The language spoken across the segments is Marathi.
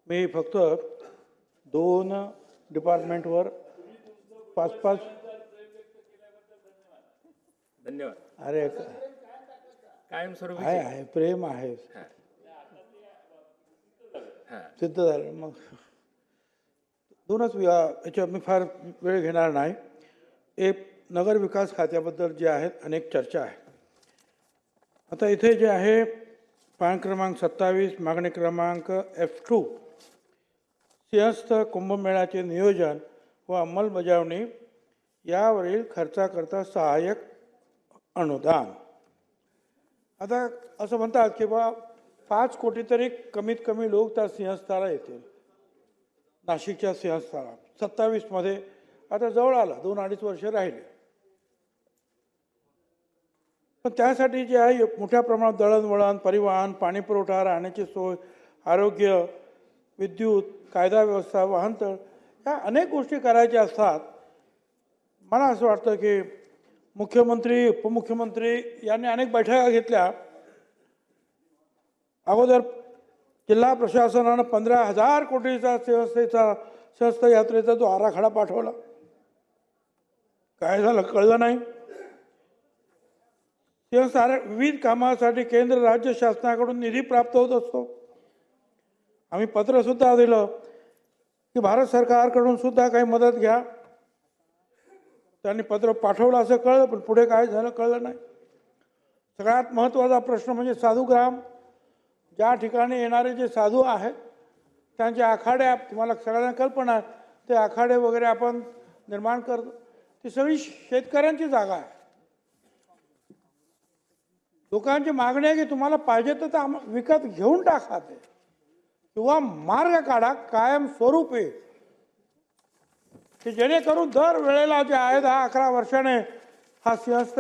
मी फक्त 2 डिपार्टमेंटवर 5-5 धन्यवाद. अरे कायमस्वरूपी आहे प्रेम आहे हां. सिद्ध झालं. मग 2च याच्यावर मी फार वेळ घेणार नाही. एक नगर विकास खात्याबद्दल जे आहेत अनेक चर्चा आहे. आता इथे जे आहे पान क्रमांक 27 मागणी क्रमांक F2 सिंहस्थ कुंभमेळ्याचे नियोजन व अंमलबजावणी यावरील खर्चाकरता सहाय्यक अनुदान. आता असं म्हणतात की बा 5 कोटी तरी कमीत कमी लोक त्या सिंहस्थाला येतील. नाशिकच्या सिंहस्थाला 27मध्ये आता जवळ आला, 2-2.5 वर्ष राहिले. पण त्यासाठी जे आहे मोठ्या प्रमाणात दळणवळण, परिवहन, पाणी पुरवठा, राहण्याची सोय, आरोग्य, विद्युत, कायदा व्यवस्था, वाहनतळ या अनेक गोष्टी करायच्या असतात. मला असं वाटतं की मुख्यमंत्री, उपमुख्यमंत्री यांनी अनेक बैठका घेतल्या. अगोदर जिल्हा प्रशासनानं 15,000 कोटीचा सिंहस्थ यात्रेचा जो आराखडा पाठवला, काय झालं कळलं नाही. विविध कामासाठी केंद्र राज्य शासनाकडून निधी प्राप्त होत असतो. आम्ही पत्र सुद्धा दिलं की भारत सरकारकडून सुद्धा काही मदत घ्या. त्यांनी पत्र पाठवलं असं कळलं, पण पुढे काय झालं कळलं नाही. सगळ्यात महत्त्वाचा प्रश्न म्हणजे साधूग्राम. ज्या ठिकाणी येणारे जे साधू आहेत त्यांचे आखाडे, तुम्हाला सगळ्यांना कल्पना आहे, ते आखाडे वगैरे आपण निर्माण करतो. ती सगळी शेतकऱ्यांची जागा आहे. लोकांची मागणी आहे की तुम्हाला पाहिजे तर विकत घेऊन टाका ते, किंवा मार्ग काढा कायम स्वरूपी, की जेणेकरून दर वेळेला जे आहे 10-11 वर्षाने हा सिंहस्थ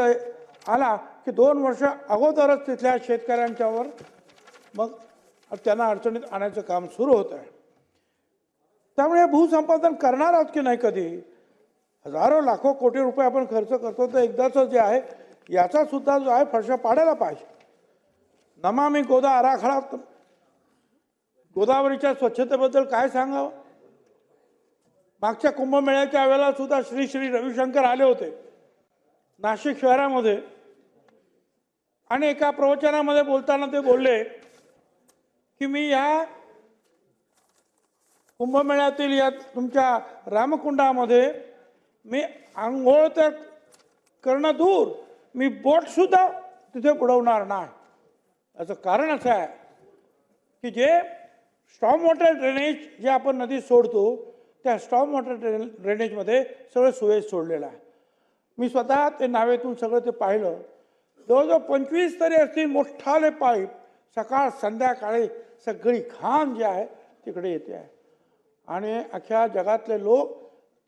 आला की 2 वर्ष अगोदरच तिथल्या शेतकऱ्यांच्यावर मग त्यांना अडचणीत आणायचं काम सुरू होत आहे. त्यामुळे भूसंपादन करणार आहोत की नाही, कधी हजारो लाखो कोटी रुपये आपण खर्च करतो, तर एकदाच जे आहे याचा सुद्धा जो आहे फरशा पाडायला पाहिजे. नमामि गोदा आराखडा, गोदावरीच्या स्वच्छतेबद्दल काय सांगावं. मागच्या कुंभमेळ्याच्या वेळेला सुद्धा श्री श्री रविशंकर आले होते नाशिक शहरामध्ये, आणि एका प्रवचनामध्ये बोलताना ते बोलले की मी या कुंभमेळ्यातील या तुमच्या रामकुंडामध्ये मी आंघोळ तर करणं दूर, मी बोट सुद्धा तिथे बुडवणार नाही. याचं कारण असं आहे की जे स्टॉर्म वॉटर ड्रेनेज जे आपण नदीत सोडतो, त्या स्टॉर्म वॉटर ड्रेनेजमध्ये सगळं सुवेज सोडलेलं आहे. मी स्वतः ते नावेतून सगळं ते पाहिलं. जवळजवळ 25 तरी असतील मोठाले पाईप, सकाळ संध्याकाळी सगळी घाण जी आहे तिकडे येते आहे. आणि अख्ख्या जगातले लोक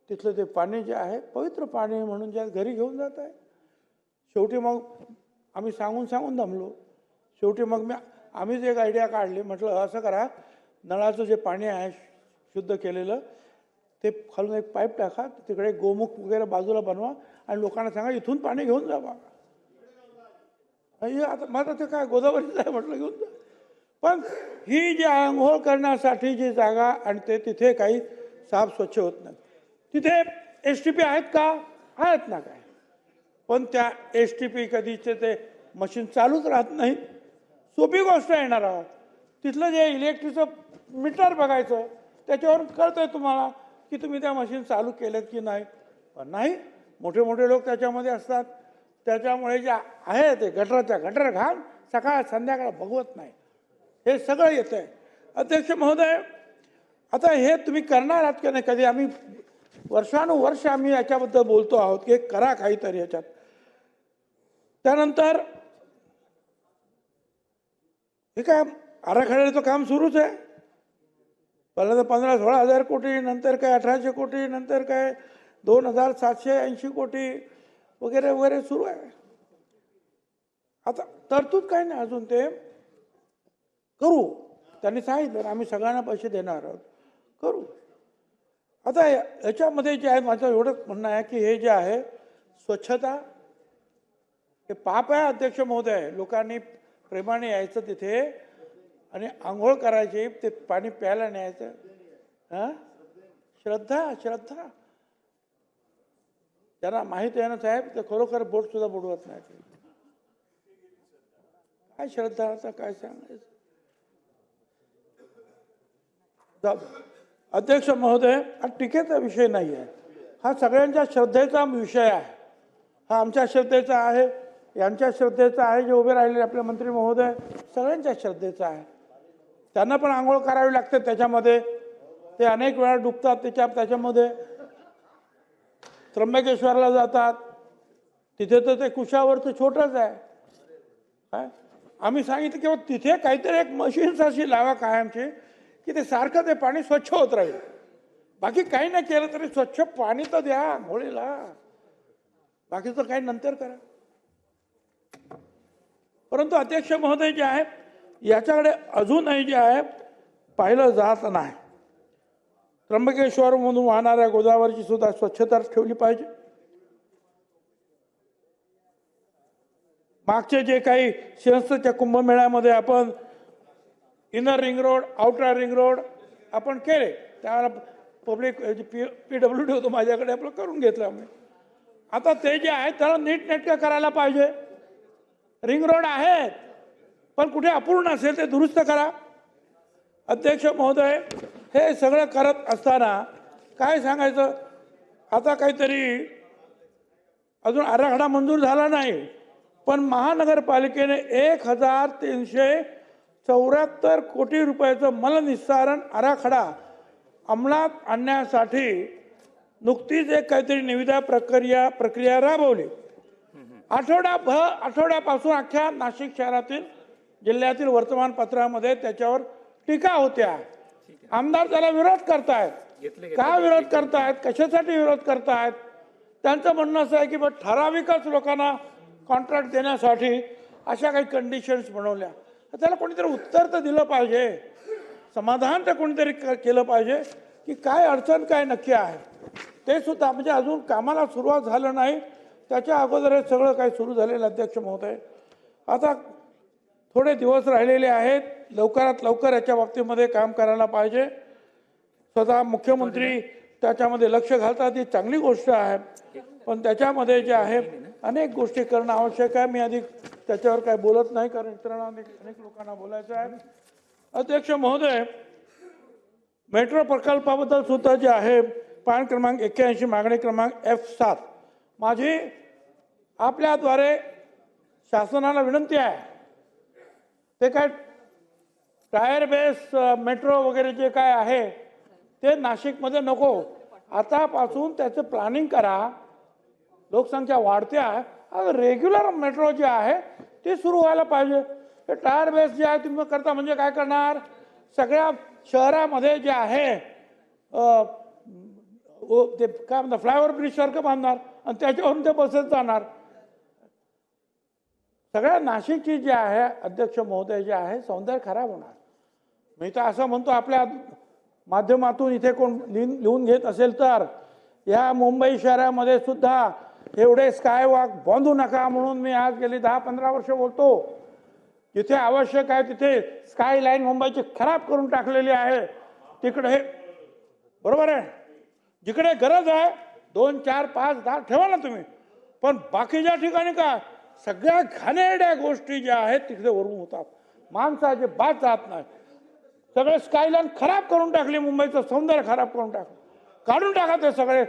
तिथलं ते पाणी जे आहे पवित्र पाणी म्हणून जे घरी घेऊन जात आहे. शेवटी मग आम्ही सांगून दमलो. शेवटी मग आम्हीच एक आयडिया काढली. म्हटलं असं करा, नळाचं जे पाणी आहे शुद्ध केलेलं ते खालून एक पाईप टाका, तिकडे गोमुख वगैरे बाजूला बनवा आणि लोकांना सांगा इथून पाणी घेऊन जा बा. आता माझं ते काय गोदावरीच आहे म्हटलं घेऊन जा. पण ही जी आंघोळ करण्यासाठी जी जागा आणि ते तिथे काही साफ स्वच्छ होत नाही. तिथे STP आहेत का? आहेत ना काय. पण त्या STP कधीचे ते मशीन चालूच राहत नाही. सोपी गोष्ट येणार आहोत. तिथलं जे इलेक्ट्रिकचं मीटर बघायचं, त्याच्यावर कळतंय तुम्हाला की तुम्ही त्या मशीन चालू केलेत की नाही. पण नाही, मोठे मोठे लोक त्याच्यामध्ये असतात. त्याच्यामुळे जे आहे ते गटर घाण सकाळ संध्याकाळ बघवत नाही. हे सगळं येतं आहे. अध्यक्ष महोदय, आता हे तुम्ही करणार आहात की नाही कधी. आम्ही वर्षानुवर्ष आम्ही याच्याबद्दल बोलतो आहोत की करा काहीतरी याच्यात. त्यानंतर हे काय आराखड्याचं काम सुरूच आहे. पहिल्यांदा 15-16 हजार कोटी, नंतर काय 1800 कोटी, नंतर काय 2780 कोटी वगैरे वगैरे सुरू आहे. आता तरतूद काय नाही अजून, ते करू. त्यांनी सांगितलं आम्ही सगळ्यांना पैसे देणार आहोत, करू. आता याच्यामध्ये जे आहे माझं एवढंच म्हणणं आहे की हे जे आहे स्वच्छता हे पाप आहे अध्यक्ष महोदय. लोकांनी प्रेमाने यायचं तिथे आणि आंघोळ करायची, ते पाणी प्यायला न्यायचं. हां, श्रद्धा श्रद्धा. त्यांना माहीत आहे ना साहेब, ते खरोखर बोट सुद्धा बुडवत नाही. काय श्रद्धा, आता काय सांगायचं. अध्यक्ष महोदय, हा टीकेचा विषय नाही आहे, हा सगळ्यांच्या श्रद्धेचा विषय आहे. हा आमच्या श्रद्धेचा आहे, यांच्या श्रद्धेचा आहे, जे उभे राहिलेले आपले मंत्री महोदय सगळ्यांच्या श्रद्धेचा आहे. त्यांना पण आंघोळ करावी लागते त्याच्यामध्ये, ते अनेक वेळा डुबतात त्याच्यामध्ये. त्र्यंबकेश्वरला जातात, तिथे तर ते कुशावरचं छोटंच आहे. काय आम्ही सांगितलं की तिथे काहीतरी एक मशीन्स अशी लावा कायमची, की ते सारखं ते पाणी स्वच्छ होत राहील. बाकी काही नाही केलं तरी स्वच्छ पाणी तर द्या आंघोळीला, बाकीचं काही नंतर करा. परंतु अध्यक्ष महोदय जे आहे, याच्याकडे अजूनही जे आहे पाहिलं जात नाही. त्र्यंबकेश्वरमधून वाहणाऱ्या गोदावरीची सुद्धा स्वच्छता ठेवली पाहिजे. मागचे जे काही संस्थेच्या कुंभमेळ्यामध्ये आपण inner ring road, outer ring road आपण केले, त्यावेळेला पब्लिक PWD होतो माझ्याकडे, आपलं करून घेतलं आम्ही. आता ते जे आहे त्याला नीटनेटकं करायला पाहिजे. रिंग रोड आहेत, पण कुठे अपूर्ण असेल ते दुरुस्त करा. अध्यक्ष महोदय, हे सगळं करत असताना काय सांगायचं, आता काहीतरी अजून आराखडा मंजूर झाला नाही, पण महानगरपालिकेने 1374 कोटी रुपयाचं मलनिस्सारण आराखडा अंमलात आणण्यासाठी नुकतीच एक काहीतरी निविदा प्रक्रिया राबवली. आठवड्यापासून अख्ख्या नाशिक शहरातील जिल्ह्यातील वर्तमानपत्रामध्ये त्याच्यावर टीका होत्या. आमदार त्याला विरोध करतायत. का विरोध करतायत, कशासाठी विरोध करतायत? त्यांचं म्हणणं असं आहे की ठराविकच लोकांना कॉन्ट्रॅक्ट देण्यासाठी अशा काही कंडिशन्स बनवल्या. त्याला कोणीतरी उत्तर तर दिलं पाहिजे, समाधान तर कोणीतरी केलं पाहिजे की काय अडचण काय नक्की आहे. ते सुद्धा म्हणजे अजून कामाला सुरुवात झालं नाही, त्याच्या अगोदर हे सगळं काही सुरू झालेलं. अध्यक्ष महोदय, आता थोडे दिवस राहिलेले आहेत, लवकरात लवकर याच्या बाबतीमध्ये काम करायला पाहिजे. स्वतः मुख्यमंत्री त्याच्यामध्ये लक्ष घालतात, ही चांगली गोष्ट आहे, पण त्याच्यामध्ये जे आहे अनेक गोष्टी करणं आवश्यक आहे. मी अधिक त्याच्यावर काय बोलत नाही, कारण इतरांना अनेक लोकांना बोलायचं आहे. अध्यक्ष महोदय, मेट्रो प्रकल्पाबद्दल सुद्धा जे आहे पान क्रमांक 81 मागणी क्रमांक F7 माझी आपल्याद्वारे शासनाला विनंती आहे. ते काय टायर बेस मेट्रो वगैरे जे काय आहे ते नाशिकमध्ये नको, आतापासून त्याचं प्लॅनिंग करा. लोकसंख्या वाढते आहे, रेग्युलर मेट्रो जे आहे ते सुरू व्हायला पाहिजे. ते टायर बेस जे आहे तुम्ही करता म्हणजे काय करणार, सगळ्या शहरामध्ये जे आहे ते काय म्हणतात फ्लायओव्हर ब्रिज सारखं बांधणार आणि त्याच्यावरून ते बसेस जाणार. सगळ्या नाशिकची जी आहे अध्यक्ष महोदय जे आहे सौंदर्य खराब होणार. मी तर असं म्हणतो, आपल्या माध्यमातून इथे कोण लिहून घेत असेल तर या मुंबई शहरामध्ये सुद्धा एवढे स्काय वॉक बांधू नका म्हणून मी आज गेली 10-15 वर्ष बोलतो. जिथे आवश्यक आहे तिथे स्काय लाईन मुंबईची खराब करून टाकलेली आहे. तिकडे बरोबर आहे, जिकडे गरज आहे 2, 4, 5, 10 ठेवा ना तुम्ही, पण बाकीच्या ठिकाणी काय सगळ्या घाणेरड्या गोष्टी ज्या आहेत तिकडे वरून होतात. माणसाचे बात जात नाही. सगळे स्कायलाईन खराब करून टाकली, मुंबईचं सौंदर्य खराब करून टाकलं. काढून टाका ते सगळे,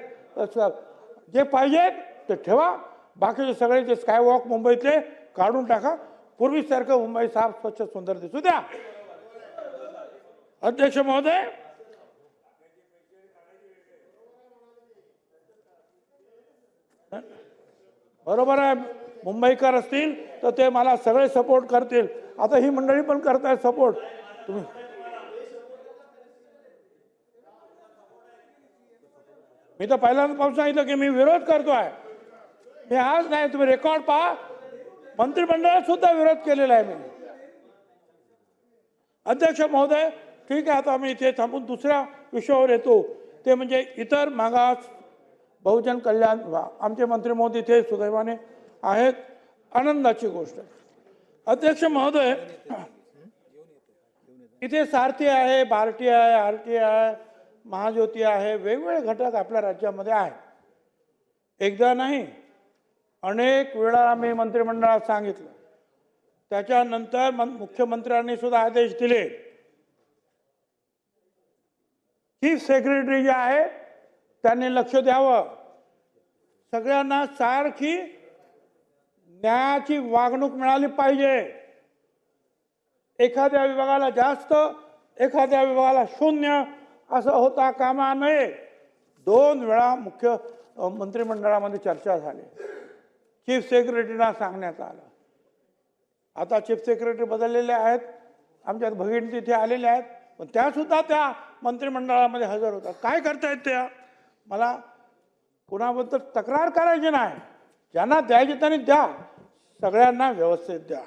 जे पाहिजेत ते ठेवा, बाकीचे सगळे जे स्कायवॉक मुंबईतले काढून टाका. पूर्वीसारखं मुंबई साफ स्वच्छ सुंदर दिसू द्या. अध्यक्ष महोदय, बरोबर आहे, मुंबईकर असतील तर ते मला सगळे सपोर्ट करतील. आता ही मंडळी पण करतायत सपोर्ट. तुम्ही मी तर पहिल्यांदापासून सांगितलं की मी विरोध करतोय. मी आज नाही, तुम्ही रेकॉर्ड पहा, मंत्रिमंडळात सुद्धा विरोध केलेला आहे मी. अध्यक्ष महोदय, ठीक आहे, आता आम्ही इथे थांबून दुसऱ्या विषयावर येतो, ते म्हणजे इतर मागास बहुजन कल्याण. आमचे मंत्री महोदय इथे सुदैवाने आहेत, आनंदाची गोष्ट. अध्यक्ष महोदय, इथे सारथी आहे, भारती आहे, आरटी आहे, महाज्योती आहे, वेगवेगळे घटक आपल्या राज्यामध्ये आहेत. एकदा नाही, अनेक वेळा आम्ही मंत्रिमंडळात सांगितलं. त्याच्यानंतर मुख्यमंत्र्यांनी सुद्धा आदेश दिले. चीफ सेक्रेटरी जे आहे त्यांनी लक्ष द्यावं, सगळ्यांना सारखी न्यायाची वागणूक मिळाली पाहिजे. एखाद्या विभागाला जास्त, एखाद्या विभागाला शून्य असं होता कामा नये. 2 वेळा मुख्य मंत्रिमंडळामध्ये चर्चा झाली. चीफ सेक्रेटरीना सांगण्यात आलं. आता चीफ सेक्रेटरी बदललेले आहेत, आमच्यात भगिनी तिथे आलेल्या आहेत, पण त्यासुद्धा त्या मंत्रिमंडळामध्ये हजर होतात. काय करतायत त्या? मला कुणाबद्दल तक्रार करायची नाही, ज्यांना द्यायची त्यांनी द्या, सगळ्यांना व्यवस्थित द्या.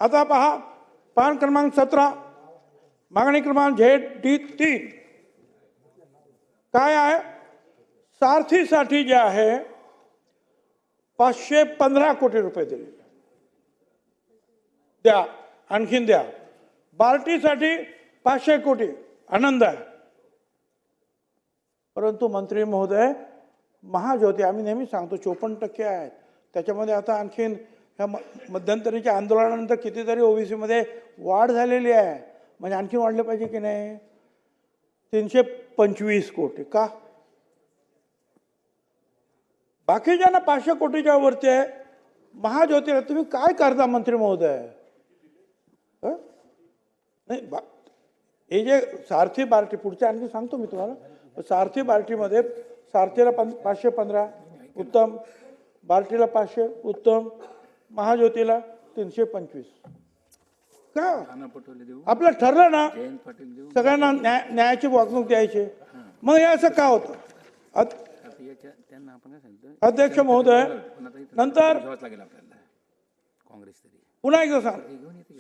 आता पहा, पान क्रमांक 17, मागणी क्रमांक ZD3 काय आहे? सारथीसाठी जे आहे 515 कोटी रुपये दिले, द्या, आणखीन द्या. बार्टीसाठी 500 कोटी, आनंद आहे. परंतु मंत्री महोदय, महाज्योती आम्ही नेहमी सांगतो 54% आहेत, त्याच्यामध्ये आता आणखीन ह्या मध्यंतरीच्या आंदोलनानंतर कितीतरी ओबीसी मध्ये वाढ झालेली आहे, म्हणजे आणखीन वाढले पाहिजे की नाही? 325 कोटी का? बाकीच्यांना 500 कोटीच्या वरती आहे. महाज्योतीला तुम्ही काय करता मंत्री महोदय? नाही, हे जे सारथी बार्टी, पुढच्या आणखी सांगतो मी तुम्हाला. सारथी बार्टीमध्ये सारथीला 515 उत्तम, बार्टीला 500 उत्तम, महाज्योतीला 325 का? आपलं ठरलं ना सगळ्यांना न्यायाची वागणूक द्यायची, मग हे असं का होतं? अध्यक्ष महोदय, नंतर पुन्हा एकदा सांग,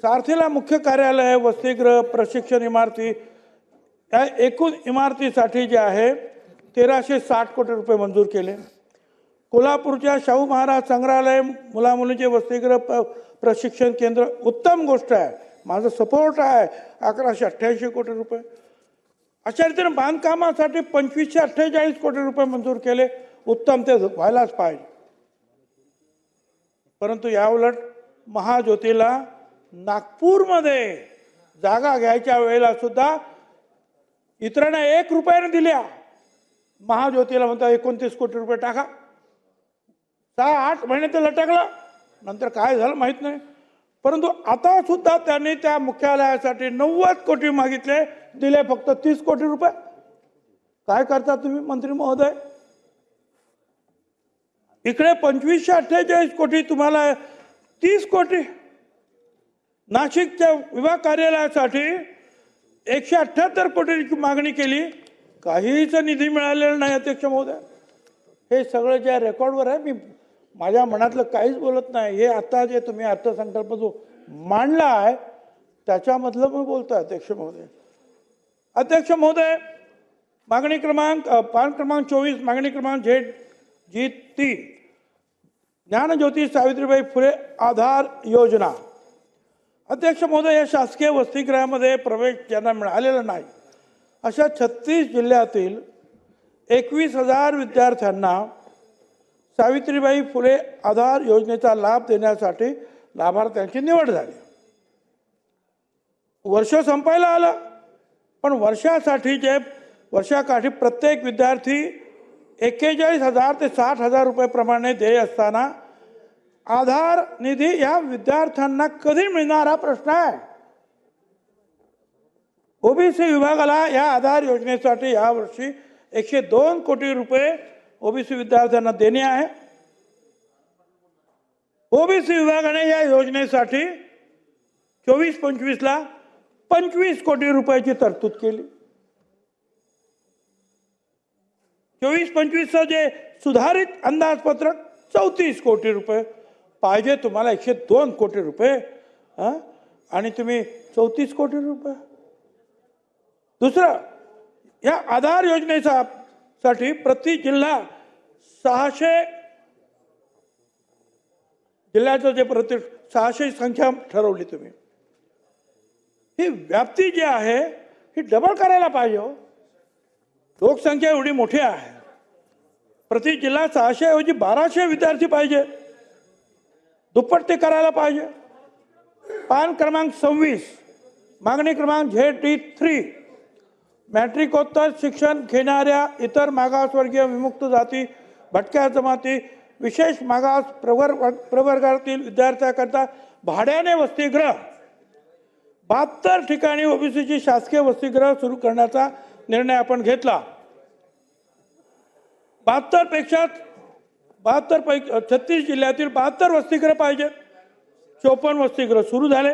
सारथीला मुख्य कार्यालय, वसतिगृह, प्रशिक्षण इमारती, या एकूण इमारतीसाठी जे आहे 1360 कोटी रुपये मंजूर केले. कोल्हापूरच्या शाहू महाराज संग्रहालय, मुलामुलींचे वसतिगृह, प्रशिक्षण केंद्र, उत्तम गोष्ट आहे, माझं सपोर्ट आहे, 1188 कोटी रुपये. अशा रीतीने बांधकामासाठी 2548 कोटी रुपये मंजूर केले, उत्तम, ते व्हायलाच पाहिजे. परंतु याउलट महाज्योतीला नागपूरमध्ये जागा घ्यायच्या वेळेला सुद्धा इतरांना 1 रुपयाने दिल्या, महाज्योतीला म्हणता 29 कोटी रुपये टाका. 6-8 महिने ते लटकलं, नंतर काय झालं माहित नाही. परंतु आता सुद्धा त्यांनी त्या मुख्यालयासाठी 90 कोटी मागितले, दिले फक्त 30 कोटी रुपये. काय करता तुम्ही मंत्री महोदय? इकडे 2548 कोटी, तुम्हाला 30 कोटी. नाशिकच्या विभाग कार्यालयासाठी 178 कोटीची मागणी केली, काहीच निधी मिळालेला नाही अध्यक्ष महोदय. हे सगळं जे रेकॉर्डवर आहे, मी माझ्या मनातलं काहीच बोलत नाही. हे आता जे तुम्ही अर्थसंकल्प जो मांडला आहे त्याच्यामधलं मी बोलतो अध्यक्ष महोदय. अध्यक्ष महोदय, मागणी क्रमांक पान क्रमांक 24, मागणी क्रमांक ZG3 ज्ञानज्योती सावित्रीबाई फुले आधार योजना. अध्यक्ष महोदय, या शासकीय वसतिगृहामध्ये प्रवेश ज्यांना मिळालेला नाही अशा 36 जिल्ह्यातील 21,000 विद्यार्थ्यांना सावित्रीबाई फुले आधार योजनेचा लाभ देण्यासाठी लाभार्थ्यांची निवड झाली. वर्ष संपायला आलं, पण वर्षाकाठी प्रत्येक विद्यार्थी 41,000 ते 60,000 रुपये प्रमाणे देय असताना आधार निधी या विद्यार्थ्यांना कधी मिळणार हा प्रश्न आहे. ओबीसी विभागाला या आधार योजनेसाठी यावर्षी 102 कोटी रुपये ओबीसी विद्यार्थ्यांना देणे आहे. ओबीसी विभागाने या योजनेसाठी 24-25ला 25 कोटी रुपयाची तरतूद केली. 24-25चं जे सुधारित अंदाजपत्रक 34 कोटी रुपये. पाहिजे तुम्हाला 102 कोटी रुपये, आणि तुम्ही 34 कोटी रुपये. दुसरं, या आधार योजनेसाठी प्रति जिल्हा 600 जिल्ह्याचं जे 600 संख्या ठरवली तुम्ही, ही व्याप्ती जी आहे ही डबल करायला पाहिजे हो. लोकसंख्या एवढी मोठी आहे, प्रति जिल्हा 600 ऐवजी 1200 विद्यार्थी पाहिजे, दुप्पट ते करायला पाहिजे. पान क्रमांक 26 मागणी क्रमांक ZD3 मॅट्रिकोत्तर शिक्षण घेणाऱ्या इतर मागासवर्गीय विमुक्त जाती भटक्या जमाती विशेष मागास प्रवर्गातील विद्यार्थ्यांकरता भाड्याने वसतिगृह 72 ठिकाणी ओबीसीची शासकीय वसतिगृह सुरू करण्याचा निर्णय आपण घेतला. 36 जिल्ह्यातील 72 वसतिगृह पाहिजे, 54 वसतिगृह सुरू झाले.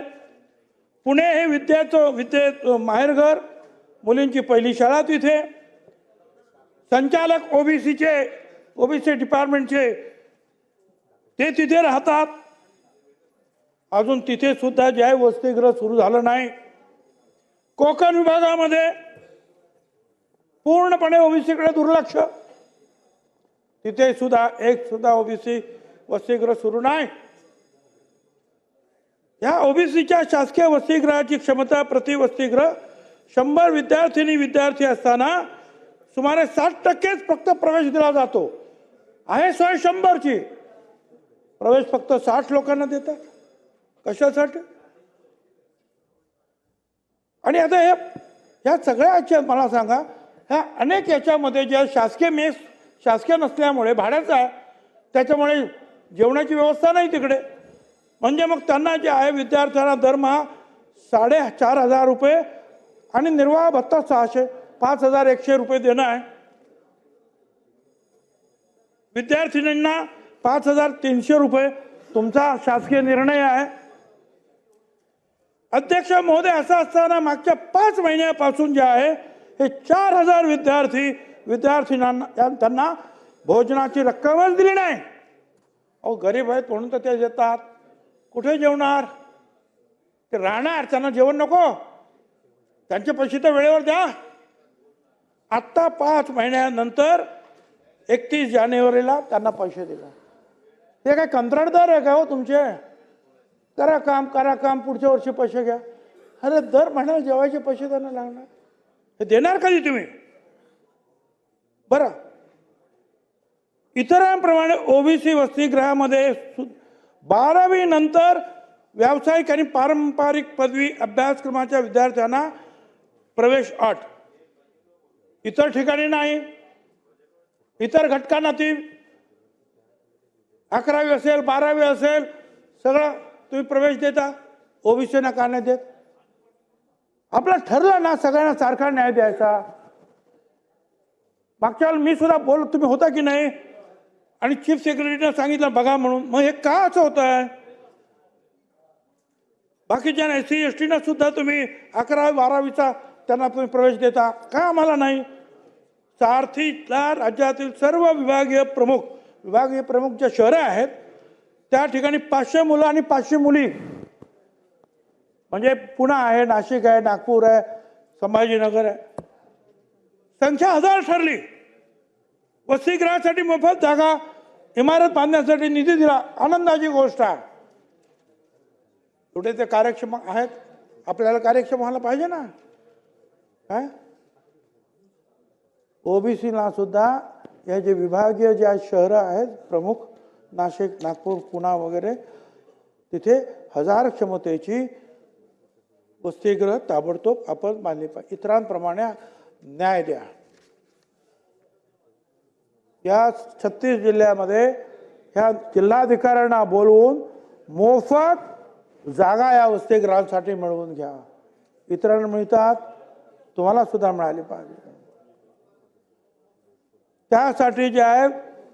पुणे हे विद्येचं माहेरघर, मुलींची पहिली शाळा तिथे. संचालक ओबीसी डिपार्टमेंटचे ते तिथे राहतात. अजून तिथे सुद्धा जे आहे वसतिगृह सुरू झालं नाही. कोकण विभागामध्ये पूर्णपणे ओबीसीकडे दुर्लक्ष, तिथे सुद्धा एक सुद्धा ओबीसी वसतिगृह सुरू नाही. या ओबीसीच्या शासकीय वसतिगृहाची क्षमता प्रति वसतिगृह 100 विद्यार्थी असताना सुमारे 60% फक्त प्रवेश दिला जातो. आहे सोय 100ची, प्रवेश फक्त 60 लोकांना देतात. कशासाठी? आणि आता ह्या सगळ्या मला सांगा, ह्या अनेक याच्यामध्ये ज्या शासकीय मेस शासकीय नसल्यामुळे भाड्याचं आहे, त्याच्यामुळे जेवणाची व्यवस्था नाही तिकडे. म्हणजे मग त्यांना जे आहे विद्यार्थ्यांना दरमहा 4,500 रुपये आणि निर्वाह भत्ता 5,100 रुपये देणं आहे. विद्यार्थिनींना 5,300 रुपये तुमचा शासकीय निर्णय आहे. अध्यक्ष महोदय, असं असताना मागच्या 5 महिन्यापासून जे आहे हे 4,000 विद्यार्थ्यांना त्यांना भोजनाची रक्कमच दिली नाही. अहो गरीब आहेत म्हणून तर ते देतात. कुठे जेवणार? ते राहणार, त्यांना जेवण नको? त्यांचे पैसे तर वेळेवर द्या. आत्ता 5 महिन्यानंतर 31 जानेवारीला त्यांना पैसे दिले. ते काय कंत्राटदार आहे का हो तुमचे? करा काम पुढच्या वर्षी पैसे घ्या. अरे दर महिन्याला जेवायचे पैसे त्यांना लागणार, हे देणार कधी तुम्ही? बरं, इतरांप्रमाणे ओबीसी वसतिगृहामध्ये 12वी नंतर व्यावसायिक आणि पारंपरिक पदवी अभ्यासक्रमाच्या विद्यार्थ्यांना प्रवेश अट, इतर ठिकाणी नाही. इतर घटकांना ती 11वी असेल 12वी असेल सगळं तुम्ही प्रवेश देता, ओबीसीना का नाही देत? आपलं ठरलं ना सगळ्यांना सारखा न्याय द्यायचा. मागच्या वेळेला मी सुद्धा बोल, तुम्ही होता की नाही? आणि चीफ सेक्रेटरीने सांगितलं बघा म्हणून. मग हे का असं होत आहे? बाकीच्या SC ST सुद्धा तुम्ही 11वी 12वीचा त्यांना तुम्ही प्रवेश देता, का आम्हाला नाही? सारथीला राज्यातील सर्व विभागीय प्रमुख ज्या शहरं आहेत त्या ठिकाणी 500 मुलं आणि 500 मुली, म्हणजे पुणे आहे, नाशिक आहे, नागपूर आहे, संभाजीनगर आहे, संख्या 1000 ठरली. वसतिगृहासाठी मोफत जागा, इमारत बांधण्यासाठी निधी दिला, आनंदाची गोष्ट आहे. कुठे ते कार्यक्षम आहेत? आपल्याला कार्यक्षम व्हायला पाहिजे ना. काय ओबीसीला सुद्धा या जे विभागीय ज्या शहरं आहेत प्रमुख, नाशिक, नागपूर, पुणे वगैरे, तिथे 1000 क्षमतेची वसतिगृह ताबडतोब आपण बांधली पाहिजे. इतरांप्रमाणे न्याय द्या. या 36 जिल्ह्यामध्ये ह्या जिल्हाधिकाऱ्यांना बोलवून मोफत जागा या वसतिगृहांसाठी मिळवून घ्या. इतरांना मिळतात, तुम्हाला सुद्धा मिळाली पाहिजे. त्यासाठी जे आहे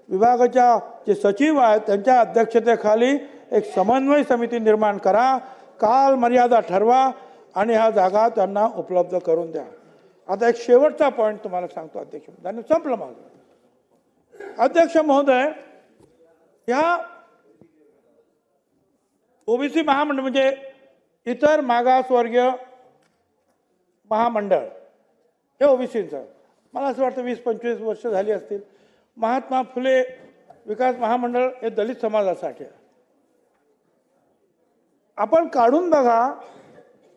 विभागाच्या जे सचिव आहेत त्यांच्या अध्यक्षतेखाली एक समन्वय समिती निर्माण करा, काल मर्यादा ठरवा आणि ह्या जागा त्यांना उपलब्ध करून द्या. आता एक शेवटचा पॉईंट तुम्हाला सांगतो अध्यक्ष, त्यांनी संपलं माझं. अध्यक्ष महोदय, या ओबीसी महामंडळ म्हणजे इतर मागासवर्गीय महामंडळ हे ओबीसीचं, मला असं वाटतं 20-25 वर्ष झाली असतील. महात्मा फुले विकास महामंडळ हे दलित समाजासाठी आहे. आपण काढून बघा,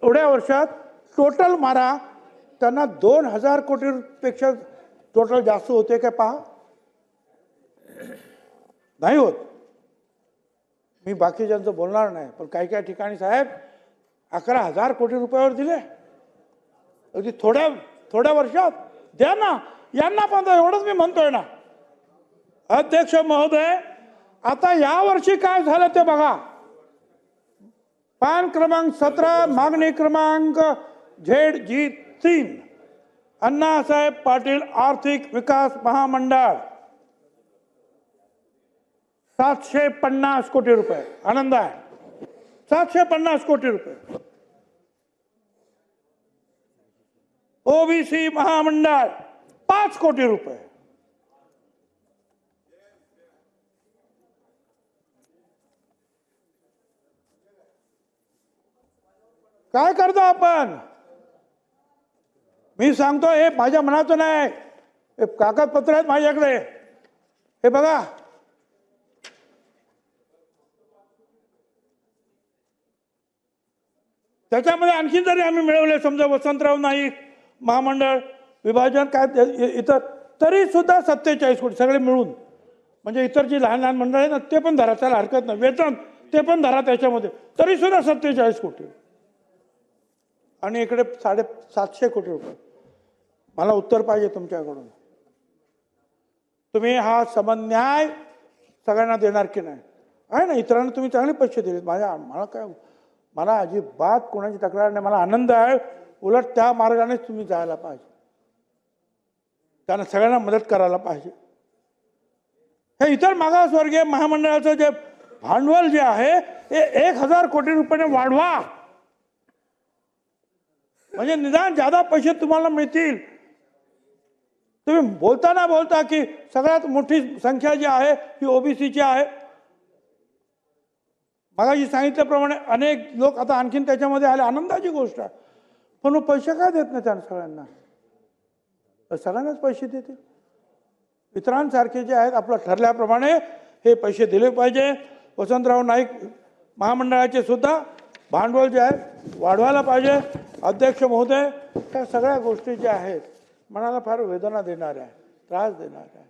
एवढ्या वर्षात टोटल मारा, त्यांना 2000 कोटीपेक्षा टोटल जास्त होते का पहा. नाही होत. मी बाकीच्यांचं बोलणार नाही, पण काही काही ठिकाणी साहेब 11,000 कोटी रुपयावर दिले. अगदी थोड्या वर्षात द्या ना, यांना पण द्या, एवढंच मी म्हणतोय ना. अध्यक्ष महोदय, आता या वर्षी काय झालं ते बघा. पॅन क्रमांक 17 मागणी क्रमांक ZG3 अण्णासाहेब पाटील आर्थिक विकास महामंडळ 750 कोटी रुपये. आनंद आहे. 750 कोटी रुपये. ओबीसी महामंडळ 5 कोटी रुपये. काय करतो आपण? मी सांगतो, हे माझ्या मनाचं नाही, हे कागदपत्र आहेत माझ्याकडे. हे बघा, त्याच्यामध्ये आणखी जरी आम्ही मिळवले, समजा वसंतराव नाईक महामंडळ विभाजन काय इतर, तरी सुद्धा 47 कोटी सगळे मिळून. म्हणजे इतर जी लहान लहान मंडळ आहे ना, ते पण धरा, त्याला हरकत नाही. वेतन ते पण धरा त्याच्यामध्ये, तरी सुद्धा 47 कोटी. आणि इकडे 750 कोटी रुपये. मला उत्तर पाहिजे तुमच्याकडून. तुम्ही हा समन्याय सगळ्यांना देणार की नाही? आहे ना, इतरांना तुम्ही चांगले पैसे दिलेत. मला अजिबात कोणाची तक्रार नाही. मला आनंद आहे. उलट त्या मार्गानेच तुम्ही जायला पाहिजे. त्यांना सगळ्यांना मदत करायला पाहिजे. हे इतर मागासवर्गीय महामंडळाचं जे भांडवल जे आहे हे 1000 कोटी रुपयाने वाढवा. म्हणजे निदान जादा पैसे तुम्हाला मिळतील. तुम्ही बोलता की सगळ्यात मोठी संख्या जी आहे ही ओबीसीची आहे. मगाशी सांगितल्याप्रमाणे अनेक लोक आता आणखीन त्याच्यामध्ये आले. आनंदाची गोष्ट आहे. पण मग पैसे काय देत नाही त्यांना सगळ्यांना? सगळ्यांनाच पैसे देतील. इतरांसारखे जे आहेत आपलं ठरल्याप्रमाणे हे पैसे दिले पाहिजे. वसंतराव नाईक महामंडळाचे सुद्धा भांडवल जे आहे वाढवायला पाहिजे. अध्यक्ष महोदय, त्या सगळ्या गोष्टी ज्या आहेत मनाला फार वेदना देणाऱ्या आहे, त्रास देणाऱ्या आहे.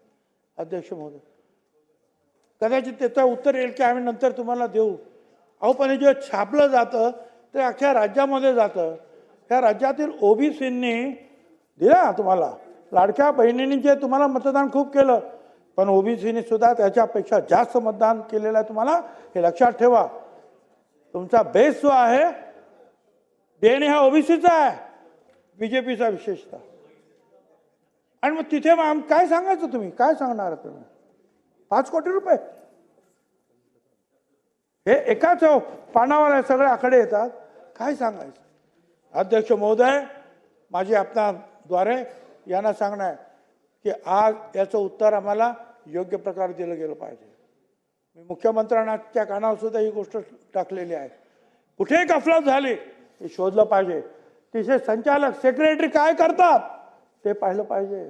अध्यक्ष महोदय, कदाचित त्याचं उत्तर येईल की आम्ही नंतर तुम्हाला देऊ. अहो, पण हे जे छापलं जातं ते अख्ख्या राज्यामध्ये जातं. ह्या राज्यातील ओबीसींनी दिला तुम्हाला, लाडक्या बहिणींनी जे तुम्हाला मतदान खूप केलं, पण ओबीसींनी सुद्धा त्याच्यापेक्षा जास्त मतदान केलेलं आहे तुम्हाला. हे लक्षात ठेवा. तुमचा बेस जो आहे देणे हा ओबीसीचा आहे, बीजेपीचा विशेषतः. आणि मग तिथे मग काय सांगायचं? तुम्ही काय सांगणार? तुम्ही 5 कोटी रुपये हे एकाच पानावर सगळे आकडे येतात. काय सांगायचं? अध्यक्ष महोदय, माझी आपणाद्वारे यांना सांगणं आहे की आज याचं उत्तर आम्हाला योग्य प्रकारे दिलं गेलं पाहिजे. मी मुख्यमंत्र्यांच्या कानावर सुद्धा ही गोष्ट टाकलेली आहे. कुठे गफलत झाली हे शोधलं पाहिजे. तिथे संचालक सेक्रेटरी काय करतात ते पाहिलं पाहिजे.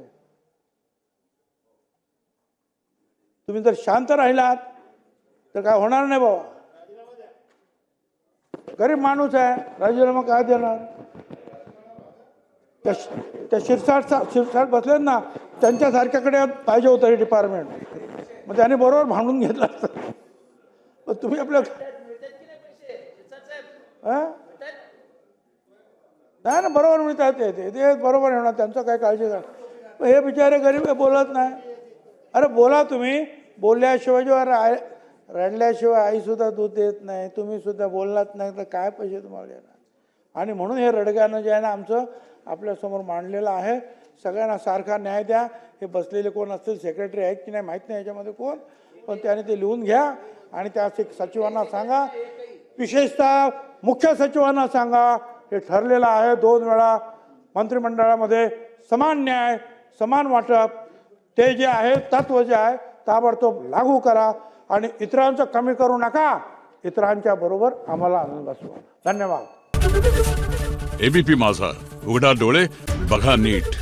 तुम्ही जर शांत राहिलात तर काय होणार नाही बाबा. गरीब माणूस आहे, राजीनामा काय देणार? त्या शिरसाट बसले ना, त्यांच्यासारख्याकडे पाहिजे होतं हे डिपार्टमेंट. मग त्याने बरोबर भांडून घेतलं असतं. पण तुम्ही आपलं नाही ना, बरोबर मिळतात ते बरोबर येणार, त्यांचं काय काळजी करा. हे बिचारे गरीब बोलत नाही. अरे बोला तुम्ही. बोलल्याशिवाय जेव्हा रडल्याशिवाय आई सुद्धा दूध देत नाही. तुम्ही सुद्धा बोललात नाही तर काय पैसे तुम्हाला देणार? आणि म्हणून हे रडगाणं जे आहे ना आमचं आपल्यासमोर मांडलेलं आहे. सगळ्यांना सारखा न्याय द्या. हे बसलेले कोण असतील, सेक्रेटरी आहेत की नाही माहीत नाही याच्यामध्ये कोण, पण त्याने ते लिहून घ्या आणि त्या सचिवांना सांगा, विशेषतः मुख्य सचिवांना सांगा, हे ठरलेलं आहे 2 वेळा मंत्रिमंडळामध्ये समान न्याय समान वाटप. ते जे आहे तत्व जे आहे ताबडतोब लागू करा आणि इतरांचं कमी करू नका. इतरांच्या बरोबर आम्हाला आनंद बसवा. धन्यवाद. एबीपी माझा, उघडा डोळे बघा नीट.